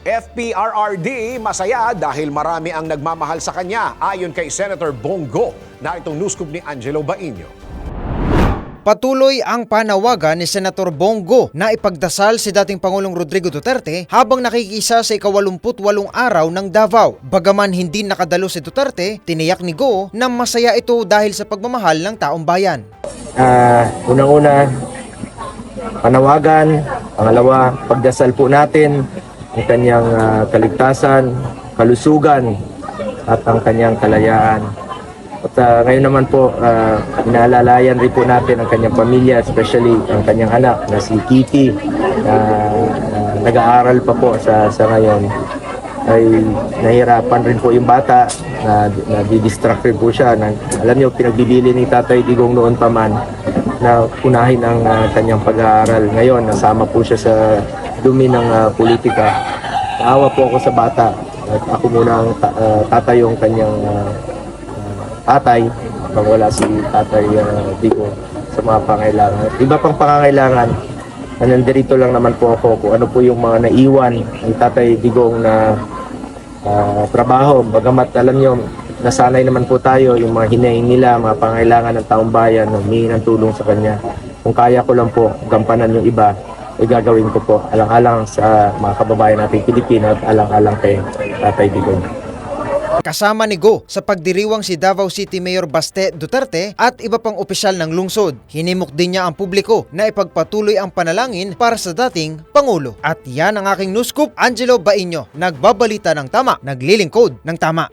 FPRRD masaya dahil marami ang nagmamahal sa kanya ayon kay Senator Bongo na itong news scoop ni Angelo Bainio. Patuloy ang panawagan ni Senator Bongo na ipagdasal si dating Pangulong Rodrigo Duterte habang nakikisa sa ika-88 araw ng Davao. Bagaman hindi nakadalo si Duterte, tiniyak ni Go na masaya ito dahil sa pagmamahal ng taong bayan. Unang-una, panawagan. Pangalawa, pagdasal po natin ang kanyang kaligtasan, kalusugan at ang kanyang kalayaan. At ngayon naman po, inaalalayan rin po natin ang kanyang pamilya, especially ang kanyang anak na si Kitty, na nag-aaral pa po sa ngayon. Ay nahirapan rin po yung bata, na di-distract rin po siya. Alam niyo, pinagbibili ni Tatay Digong noon pa man na unahin ang kanyang pag-aaral. Ngayon, nasama po siya sa dumi ng politika. Naawa po ako sa bata. At ako muna ang tatay yung kanyang tatay, pag wala si Tatay Digong sa mga pangailangan. Iba pang pangangailangan, nandito lang naman po ako kung ano po yung mga naiwan ni Tatay Digong na trabaho. Bagamat alam nyo, nasanay naman po tayo yung mga hinaing nila, mga pangailangan ng taong bayan, humingi ng tulong sa kanya. Kung kaya ko lang po gampanan yung iba, ay gagawin ko po alang-alang sa mga kababayan nating Pilipino at alang-alang kay Tatay Digong. Kasama ni Go sa pagdiriwang si Davao City Mayor Baste Duterte at iba pang opisyal ng lungsod. Hinimok din niya ang publiko na ipagpatuloy ang panalangin para sa dating Pangulo. At yan ang aking news scoop, Angelo Bainio, nagbabalita ng tama, naglilingkod ng tama.